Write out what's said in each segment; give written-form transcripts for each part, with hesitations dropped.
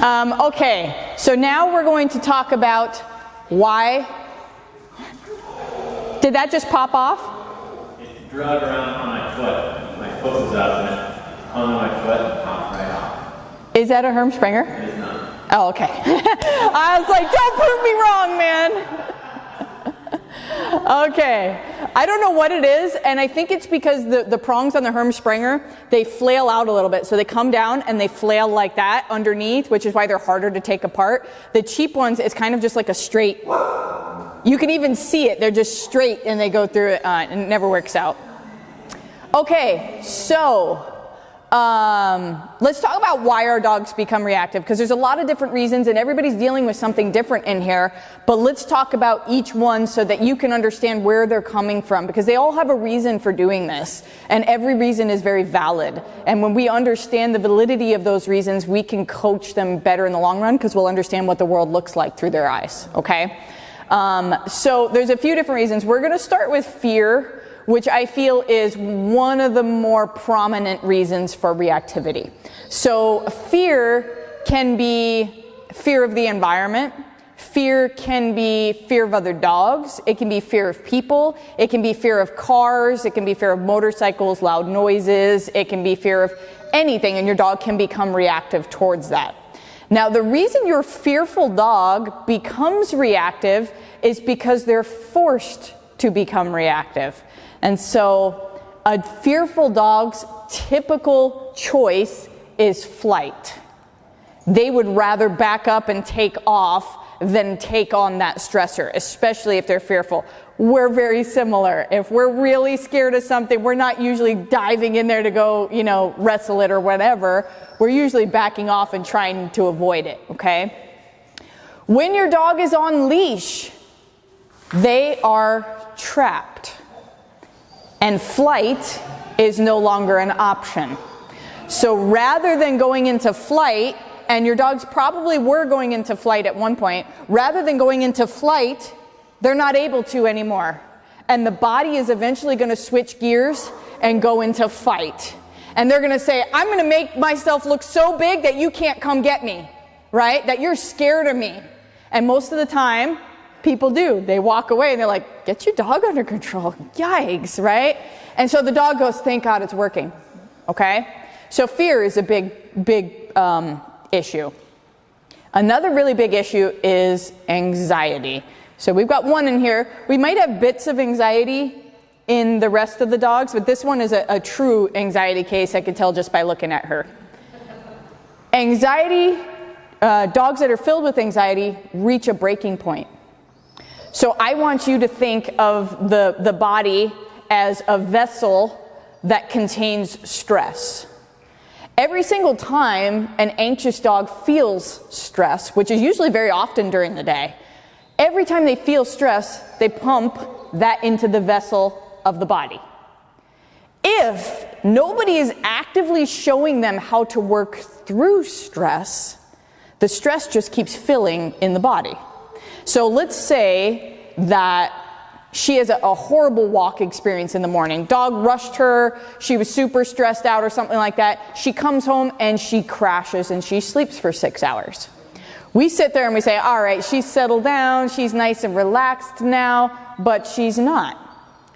Okay, so now we're going to talk about why. Did that just pop off? It drug around on my foot. My foot was up and it hung on my foot and popped right off. Is that a Herm Sprenger? It is not. Oh, okay. I was like, don't prove me wrong, man. Okay, I don't know what it is, and I think it's because the prongs on the Herm Sprenger, they flail out a little bit, so they come down and they flail like that underneath, which is why they're harder to take apart. The cheap ones, it's kind of just like a straight, you can even see it, they're just straight and they go through it, and it never works out. Okay, so let's talk about why our dogs become reactive, because there's a lot of different reasons and everybody's dealing with something different in here, but let's talk about each one so that you can understand where they're coming from, because they all have a reason for doing this and every reason is very valid, and when we understand the validity of those reasons, we can coach them better in the long run because we'll understand what the world looks like through their eyes. Okay, so there's a few different reasons. We're going to start with fear, which I feel is one of the more prominent reasons for reactivity. So fear can be fear of the environment. Fear can be fear of other dogs. It can be fear of people. It can be fear of cars. It can be fear of motorcycles, loud noises. It can be fear of anything, and your dog can become reactive towards that. Now, the reason your fearful dog becomes reactive is because they're forced to become reactive. And so a fearful dog's typical choice is flight. They would rather back up and take off than take on that stressor, especially if they're fearful. We're very similar. If we're really scared of something, we're not usually diving in there to go, wrestle it or whatever. We're usually backing off and trying to avoid it, okay? When your dog is on leash, they are trapped. And flight is no longer an option. So rather than going into flight, and your dogs probably were going into flight at one point, rather than going into flight, they're not able to anymore. And the body is eventually going to switch gears and go into fight. And they're going to say, I'm going to make myself look so big that you can't come get me, right? That you're scared of me. And most of the time, people do. They walk away and they're like, get your dog under control. Yikes, right? And so the dog goes, thank God it's working. Okay? So fear is a big issue. Another really big issue is anxiety. So we've got one in here. We might have bits of anxiety in the rest of the dogs, but this one is a true anxiety case. I can tell just by looking at her. Anxiety, dogs that are filled with anxiety reach a breaking point. So I want you to think of the body as a vessel that contains stress. Every single time an anxious dog feels stress, which is usually very often during the day, every time they feel stress, they pump that into the vessel of the body. If nobody is actively showing them how to work through stress, the stress just keeps filling in the body. So let's say that she has a horrible walk experience in the morning. Dog rushed her, she was super stressed out or something like that. She comes home and she crashes and she sleeps for 6 hours. We sit there and we say, all right, she's settled down, she's nice and relaxed now, but she's not.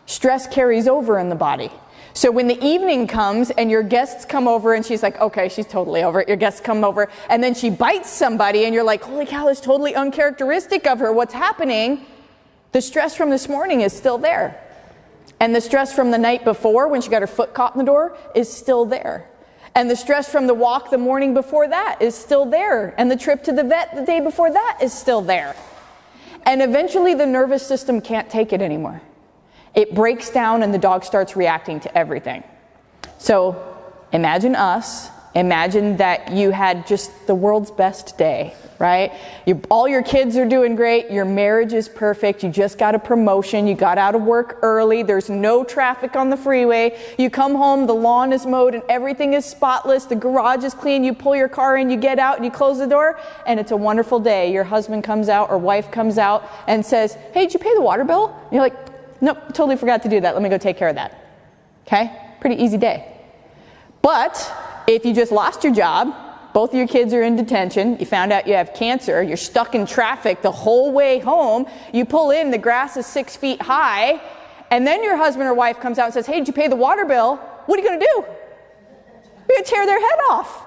Stress carries over in the body. So when the evening comes and your guests come over and she's like, okay, she's totally over it. Your guests come over and then she bites somebody and you're like, holy cow, that's totally uncharacteristic of her. What's happening? The stress from this morning is still there. And the stress from the night before when she got her foot caught in the door is still there. And the stress from the walk the morning before that is still there. And the trip to the vet the day before that is still there. And eventually the nervous system can't take it anymore. It breaks down and the dog starts reacting to everything. So imagine us. Imagine that you had just the world's best day, right? All your kids are doing great. Your marriage is perfect. You just got a promotion. You got out of work early. There's no traffic on the freeway. You come home, the lawn is mowed and everything is spotless. The garage is clean. You pull your car in, you get out and you close the door and it's a wonderful day. Your husband comes out or wife comes out and says, hey, did you pay the water bill? And you're like, nope, totally forgot to do that. Let me go take care of that. Okay? Pretty easy day. But if you just lost your job both of your kids are in detention, you found out you have cancer, you're stuck in traffic the whole way home, you pull in, the grass is 6 feet high, and then your husband or wife comes out and says, hey, did you pay the water bill? What are you going to do? You're going to tear their head off,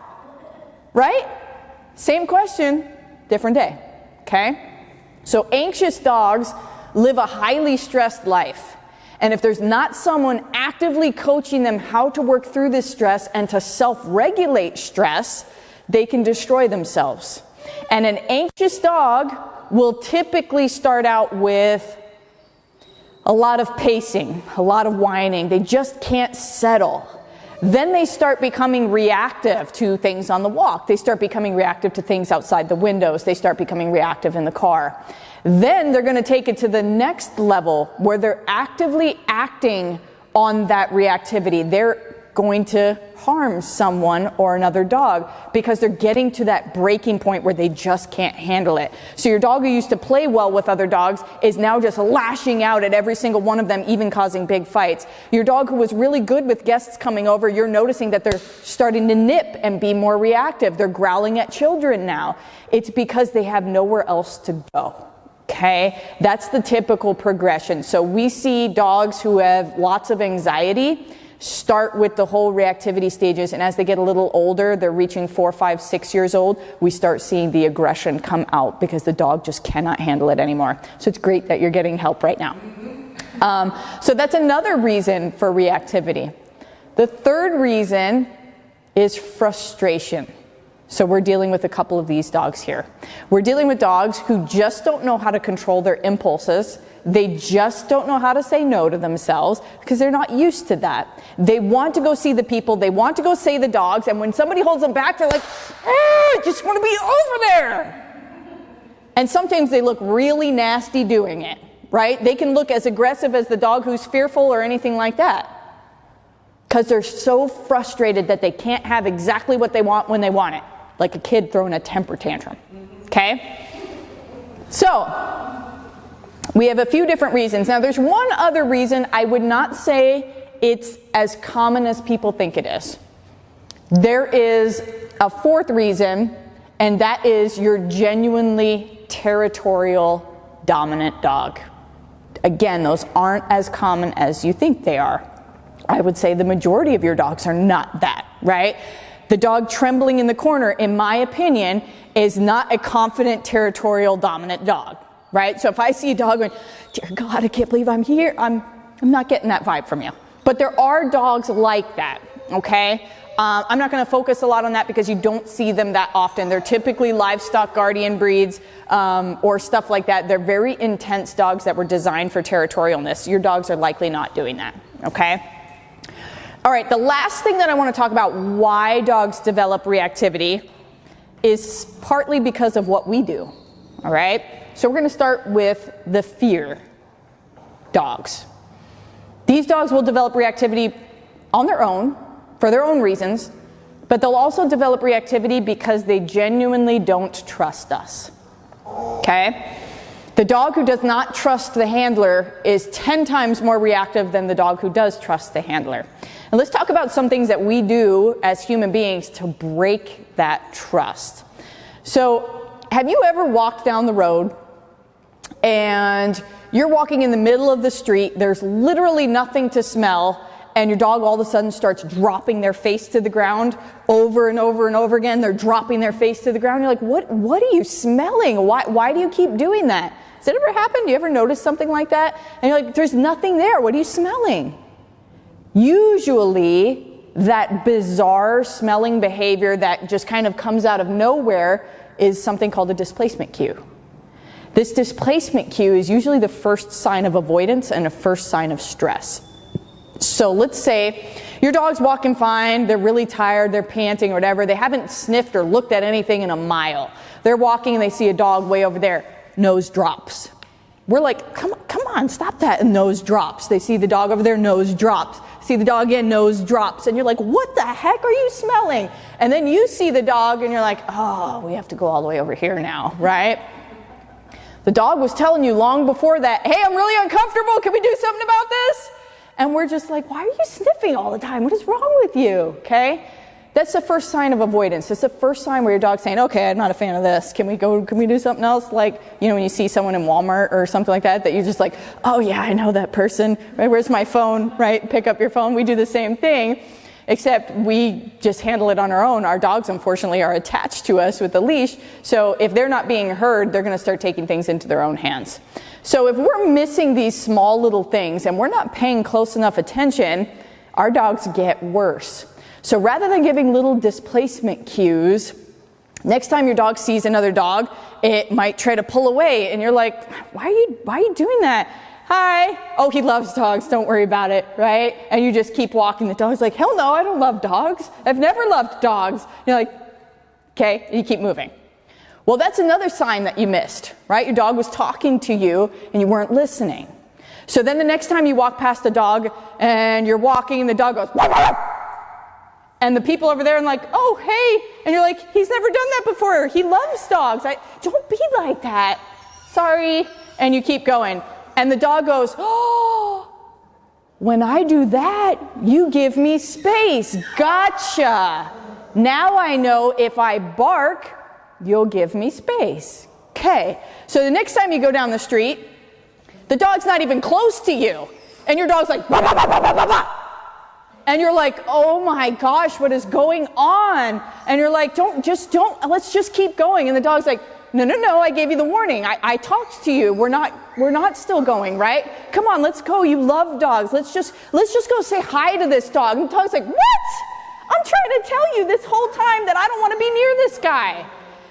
right? Same question, different day, okay? So anxious dogs live a highly stressed life. And if there's not someone actively coaching them how to work through this stress and to self-regulate stress, they can destroy themselves. And an anxious dog will typically start out with a lot of pacing, a lot of whining. They just can't settle. Then they start becoming reactive to things on the walk. They start becoming reactive to things outside the windows. They start becoming reactive in the car. Then they're going to take it to the next level where they're actively acting on that reactivity. They're going to harm someone or another dog because they're getting to that breaking point where they just can't handle it. So your dog who used to play well with other dogs is now just lashing out at every single one of them, even causing big fights. Your dog who was really good with guests coming over, you're noticing that they're starting to nip and be more reactive. They're growling at children now. It's because they have nowhere else to go. Okay, that's the typical progression. So we see dogs who have lots of anxiety start with the whole reactivity stages, and as they get a little older, they're reaching 4, 5, 6 years old, we start seeing the aggression come out because the dog just cannot handle it anymore. So it's great that you're getting help right now. So that's another reason for reactivity. The third reason is frustration. So we're dealing with a couple of these dogs here. We're dealing with dogs who just don't know how to control their impulses. They just don't know how to say no to themselves because they're not used to that. They want to go see the people, they want to go see the dogs, and when somebody holds them back, they're like, I just want to be over there. And sometimes they look really nasty doing it, right? They can look as aggressive as the dog who's fearful or anything like that because they're so frustrated that they can't have exactly what they want when they want it. Like a kid throwing a temper tantrum, okay? So, we have a few different reasons. Now, there's one other reason. I would not say it's as common as people think it is. There is a fourth reason, and that is you're genuinely territorial dominant dog. Again, those aren't as common as you think they are. I would say the majority of your dogs are not that, right? The dog trembling in the corner, in my opinion, is not a confident territorial dominant dog, right? So if I see a dog going, dear God, I can't believe I'm here, I'm not getting that vibe from you. But there are dogs like that, okay? I'm not going to focus a lot on that because you don't see them that often. They're typically livestock guardian breeds or stuff like that. They're very intense dogs that were designed for territorialness. Your dogs are likely not doing that, okay? All right, the last thing that I want to talk about why dogs develop reactivity is partly because of what we do, all right? So we're going to start with the fear dogs. These dogs will develop reactivity on their own, for their own reasons, but they'll also develop reactivity because they genuinely don't trust us, okay? The dog who does not trust the handler is 10 times more reactive than the dog who does trust the handler. And let's talk about some things that we do as human beings to break that trust. So, have you ever walked down the road and you're walking in the middle of the street, there's literally nothing to smell, and your dog all of a sudden starts dropping their face to the ground over and over and over again? They're dropping their face to the ground. You're like, what are you smelling? Why do you keep doing that? Has it ever happened? Do you ever notice something like that? And you're like, there's nothing there. What are you smelling? Usually, that bizarre smelling behavior that just kind of comes out of nowhere is something called a displacement cue. This displacement cue is usually the first sign of avoidance and a first sign of stress. So let's say your dog's walking fine, they're really tired, they're panting or whatever, they haven't sniffed or looked at anything in a mile. They're walking and they see a dog way over there, nose drops. We're like, come on, stop that, and nose drops. They see the dog over there, nose drops. See the dog again, nose drops. And you're like, what the heck are you smelling? And then you see the dog and you're like, oh, we have to go all the way over here now, right? The dog was telling you long before that, hey, I'm really uncomfortable, can we do something about this? And we're just like, why are you sniffing all the time? What is wrong with you, okay? That's the first sign of avoidance. It's the first sign where your dog's saying, okay, I'm not a fan of this. Can we do something else? Like, you know, when you see someone in Walmart or something like that, that you're just like, oh yeah, I know that person. Right? Where's my phone? Right? Pick up your phone. We do the same thing, except we just handle it on our own. Our dogs, unfortunately, are attached to us with the leash. So if they're not being heard, they're going to start taking things into their own hands. So if we're missing these small little things and we're not paying close enough attention, our dogs get worse. So rather than giving little displacement cues, next time your dog sees another dog, it might try to pull away, and you're like, why are you doing that? Hi. Oh, he loves dogs. Don't worry about it, right? And you just keep walking. The dog's like, hell no, I don't love dogs. I've never loved dogs. You're like, okay, and you keep moving. Well, that's another sign that you missed, right? Your dog was talking to you and you weren't listening. So then the next time you walk past the dog and you're walking and the dog goes, and the people over there are like, oh, hey. And you're like, he's never done that before. He loves dogs. Don't be like that. Sorry. And you keep going. And the dog goes, oh, when I do that, you give me space. Gotcha. Now I know if I bark, you'll give me space. Okay. So the next time you go down the street, the dog's not even close to you. And your dog's like, bah, bah, bah, bah, bah, bah, bah. And you're like, oh my gosh, what is going on? And you're like, let's just keep going. And the dog's like, no, I gave you the warning. I talked to you. We're not still going, right? Come on, let's go. You love dogs. Let's just go say hi to this dog. And the dog's like, what? I'm trying to tell you this whole time that I don't want to be near this guy.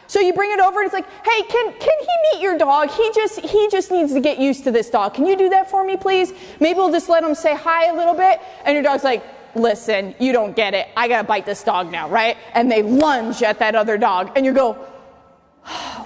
So you bring it over and it's like, hey, can he meet your dog? He just needs to get used to this dog. Can you do that for me, please? Maybe we'll just let him say hi a little bit. And your dog's like, listen, you don't get it. I gotta bite this dog now, right? And they lunge at that other dog. And you go,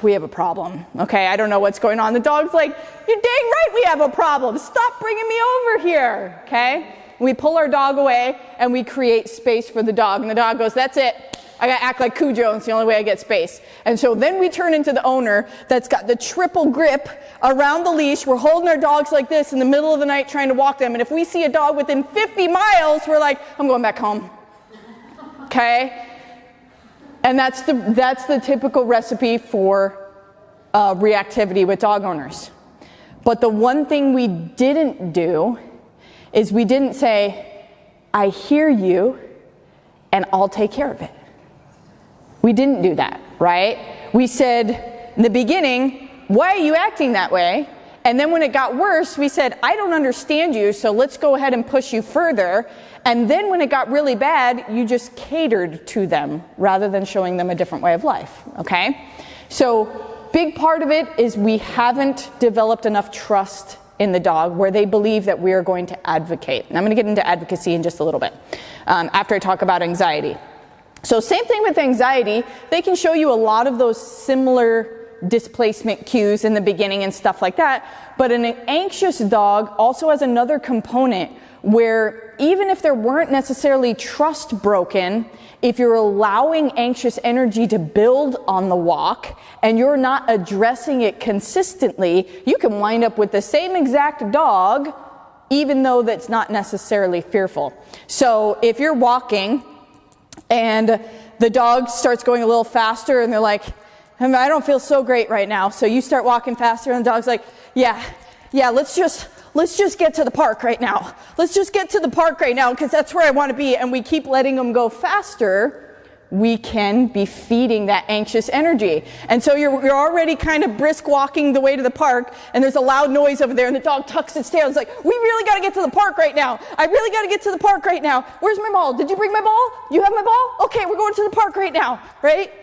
we have a problem, okay? I don't know what's going on. The dog's like, you're dang right we have a problem. Stop bringing me over here, okay? We pull our dog away and we create space for the dog. And the dog goes, that's it. I gotta act like Cujo, and it's the only way I get space. And so then we turn into the owner that's got the triple grip around the leash. We're holding our dogs like this in the middle of the night trying to walk them. And if we see a dog within 50 miles, we're like, I'm going back home. Okay? And that's the typical recipe for reactivity with dog owners. But the one thing we didn't do is we didn't say, I hear you and I'll take care of it. We didn't do that, right? We said in the beginning, why are you acting that way? And then when it got worse, we said, I don't understand you, so let's go ahead and push you further. And then when it got really bad, you just catered to them rather than showing them a different way of life, okay? So big part of it is we haven't developed enough trust in the dog where they believe that we are going to advocate. And I'm going to get into advocacy in just a little bit after I talk about anxiety. So same thing with anxiety. They can show you a lot of those similar displacement cues in the beginning and stuff like that. But an anxious dog also has another component where even if there weren't necessarily trust broken, if you're allowing anxious energy to build on the walk and you're not addressing it consistently, you can wind up with the same exact dog, even though that's not necessarily fearful. So if you're walking and the dog starts going a little faster and they're like, I don't feel so great right now. So you start walking faster and the dog's like, yeah, let's just get to the park right now. Let's just get to the park right now because that's where I want to be. And we keep letting them go faster. We can be feeding that anxious energy. And so you're already kind of brisk walking the way to the park and there's a loud noise over there and the dog tucks its tail. It's like, we really got to get to the park right now. I really got to get to the park right now. Where's my ball? Did you bring my ball? You have my ball? Okay, we're going to the park right now, right?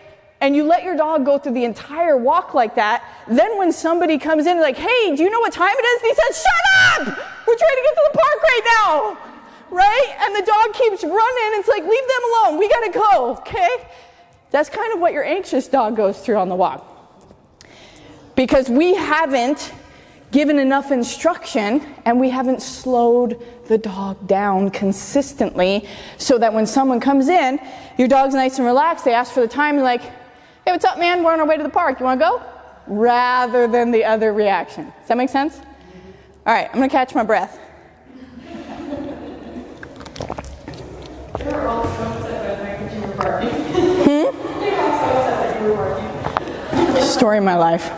And you let your dog go through the entire walk like that. Then when somebody comes in like, hey, do you know what time it is? And he says, shut up! We're trying to get to the park right now. Right? And the dog keeps running. It's like, leave them alone. We got to go. Okay? That's kind of what your anxious dog goes through on the walk. Because we haven't given enough instruction and we haven't slowed the dog down consistently so that when someone comes in, your dog's nice and relaxed. They ask for the time and like, hey, what's up, man? We're on our way to the park. You want to go? Rather than the other reaction. Does that make sense? All right, I'm going to catch my breath. barking. They got so upset that you were barking. Story of my life.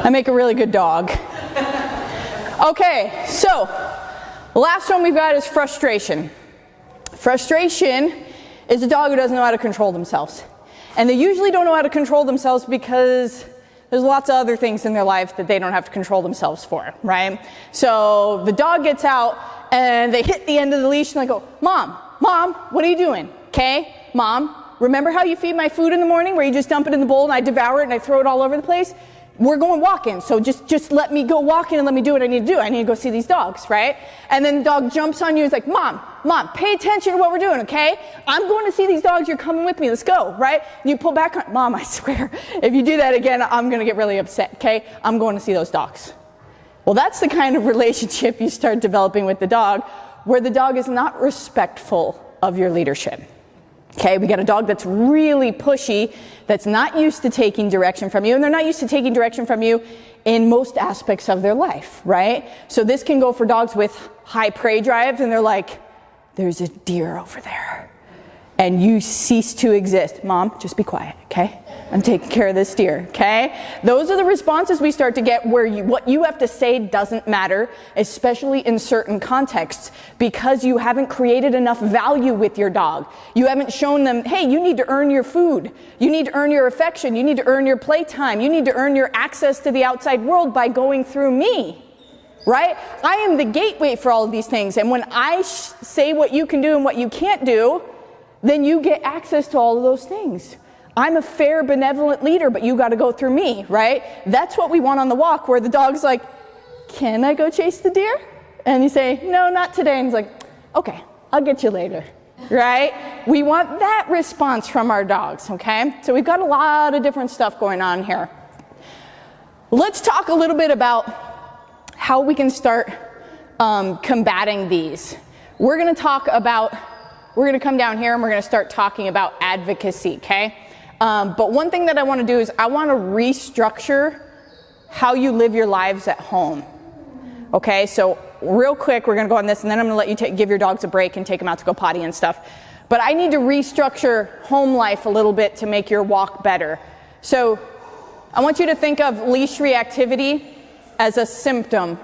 I make a really good dog. Okay, so the last one we've got is frustration. Frustration is a dog who doesn't know how to control themselves. And they usually don't know how to control themselves because there's lots of other things in their life that they don't have to control themselves for, right? So the dog gets out and they hit the end of the leash and they go, Mom, what are you doing? Okay, Mom, remember how you feed my food in the morning where you just dump it in the bowl and I devour it and I throw it all over the place? We're going walking, so just let me go walking and let me do what I need to do. I need to go see these dogs, right? And then the dog jumps on you and is like, Mom, pay attention to what we're doing, okay? I'm going to see these dogs, you're coming with me, let's go, right? And you pull back on, Mom, I swear, if you do that again, I'm going to get really upset, okay? I'm going to see those dogs. Well, that's the kind of relationship you start developing with the dog, where the dog is not respectful of your leadership. Okay, we got a dog that's really pushy, that's not used to taking direction from you, and they're not used to taking direction from you in most aspects of their life, right? So this can go for dogs with high prey drive, and they're like, there's a deer over there. And you cease to exist. Mom, just be quiet, okay? I'm taking care of this deer, okay? Those are the responses we start to get where what you have to say doesn't matter, especially in certain contexts, because you haven't created enough value with your dog. You haven't shown them, hey, you need to earn your food. You need to earn your affection. You need to earn your playtime. You need to earn your access to the outside world by going through me. Right? I am the gateway for all of these things. And when I say what you can do and what you can't do, then you get access to all of those things. I'm a fair, benevolent leader, but you got to go through me, right? That's what we want on the walk, where the dog's like, can I go chase the deer? And you say, no, not today. And he's like, okay, I'll get you later, right? We want that response from our dogs, okay? So we've got a lot of different stuff going on here. Let's talk a little bit about how we can start combating these. We're going to come down here and we're going to start talking about advocacy, okay? But one thing that I want to do is I want to restructure how you live your lives at home. Okay, so real quick, we're going to go on this, and then I'm going to let you give your dogs a break and take them out to go potty and stuff. But I need to restructure home life a little bit to make your walk better. So I want you to think of leash reactivity as a symptom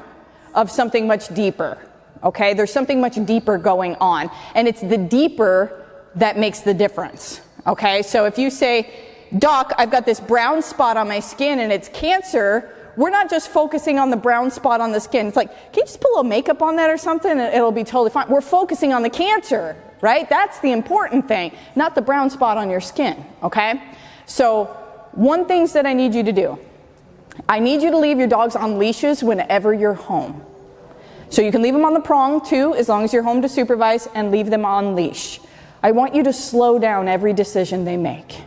of something much deeper. Okay, there's something much deeper going on, and it's the deeper that makes the difference. Okay, so if you say, Doc, I've got this brown spot on my skin and it's cancer, we're not just focusing on the brown spot on the skin. It's like, can you just put a little makeup on that or something and it'll be totally fine. We're focusing on the cancer, right? That's the important thing, not the brown spot on your skin, okay? So one thing that I need you to do, I need you to leave your dogs on leashes whenever you're home. So you can leave them on the prong too, as long as you're home to supervise, and leave them on leash. I want you to slow down every decision they make.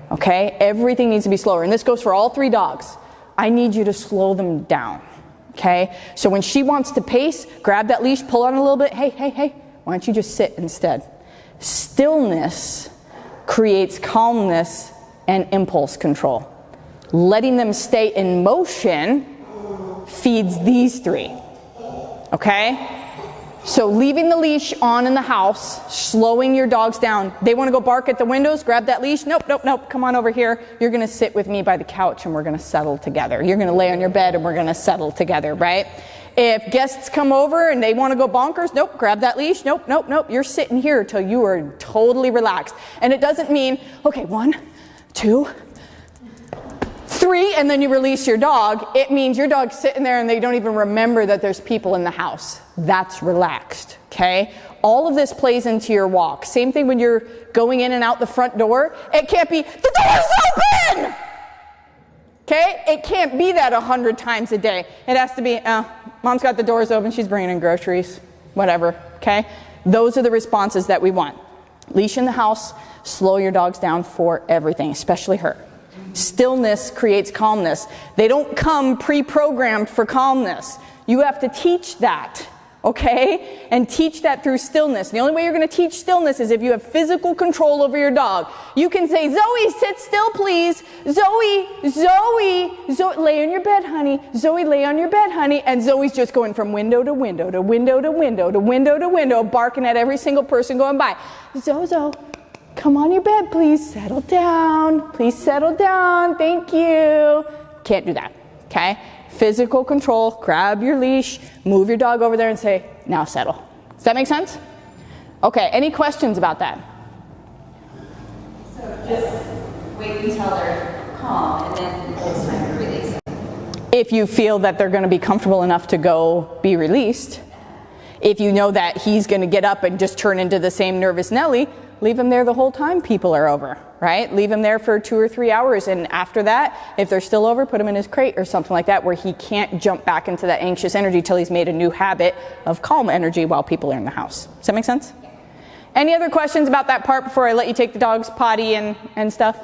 Okay? Everything needs to be slower. And this goes for all three dogs. I need you to slow them down. Okay? So when she wants to pace, grab that leash, pull on a little bit. Hey. Why don't you just sit instead? Stillness creates calmness and impulse control. Letting them stay in motion feeds these three. Okay? So leaving the leash on in the house, slowing your dogs down. They want to go bark at the windows, grab that leash. Nope. Come on over here. You're going to sit with me by the couch and we're going to settle together. You're going to lay on your bed and we're going to settle together, right? If guests come over and they want to go bonkers, nope, grab that leash. Nope. You're sitting here till you are totally relaxed. And it doesn't mean, okay, 1, 2, 3, and then you release your dog. It means your dog's sitting there and they don't even remember that there's people in the house. That's relaxed, okay? All of this plays into your walk. Same thing when you're going in and out the front door. It can't be, the door's open! Okay? It can't be that 100 times a day. It has to be, Mom's got the doors open, she's bringing in groceries, whatever, okay? Those are the responses that we want. Leash in the house, slow your dogs down for everything, especially her. Stillness creates calmness. They don't come pre-programmed for calmness. You have to teach that, okay? And teach that through stillness. The only way you're going to teach stillness is if you have physical control over your dog. You can say, Zoe, sit still, please. Zoe, lay on your bed, honey. Zoe, lay on your bed, honey. And Zoe's just going from window to window to window to window to window to window, barking at every single person going by. Zozo, come on your bed, please settle down. Please settle down, thank you. Can't do that, okay? Physical control, grab your leash, move your dog over there and say, now settle. Does that make sense? Okay, any questions about that? So just wait until they're calm and then it's time to release them. If you feel that they're going to be comfortable enough to go be released, if you know that he's going to get up and just turn into the same nervous Nelly, leave him there the whole time people are over, right? Leave him there for 2 or 3 hours, and after that, if they're still over, put him in his crate or something like that where he can't jump back into that anxious energy till he's made a new habit of calm energy while people are in the house. Does that make sense? Any other questions about that part before I let you take the dog's potty and stuff?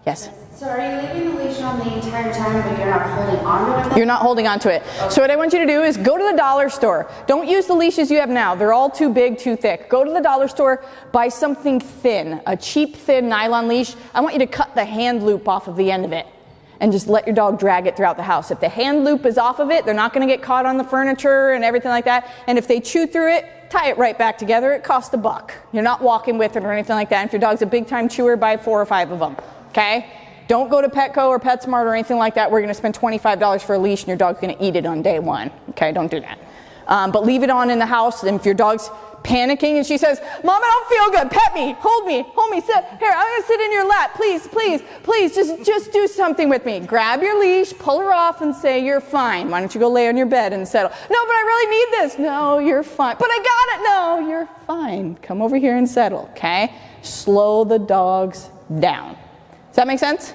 Yes? So are you leaving the leash on the entire time, but you're not holding on to it? You're not holding on to it. Okay. So what I want you to do is go to the dollar store. Don't use the leashes you have now. They're all too big, too thick. Go to the dollar store, buy something thin, a cheap, thin nylon leash. I want you to cut the hand loop off of the end of it and just let your dog drag it throughout the house. If the hand loop is off of it, they're not going to get caught on the furniture and everything like that. And if they chew through it, tie it right back together. It costs $1. You're not walking with it or anything like that. And if your dog's a big time chewer, buy 4 or 5 of them, okay? Don't go to Petco or PetSmart or anything like that. We're going to spend $25 for a leash and your dog's going to eat it on day 1. Okay, don't do that. But leave it on in the house. And if your dog's panicking and she says, Mom, I don't feel good. Pet me. Hold me. Sit. Here, I'm going to sit in your lap. Please, please, please, just do something with me. Grab your leash, pull her off and say, you're fine. Why don't you go lay on your bed and settle? No, but I really need this. No, you're fine. But I got it. No, you're fine. Come over here and settle, okay? Slow the dogs down. Does that make sense?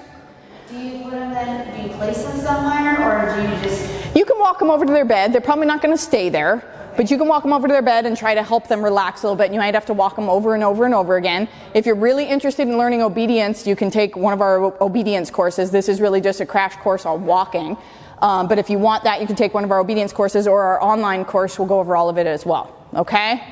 Do you put them then, do you place them somewhere, or do you just... You can walk them over to their bed. They're probably not going to stay there, but you can walk them over to their bed and try to help them relax a little bit. And you might have to walk them over and over and over again. If you're really interested in learning obedience, you can take one of our obedience courses. This is really just a crash course on walking. But if you want that, you can take one of our obedience courses, or our online course will go over all of it as well. Okay?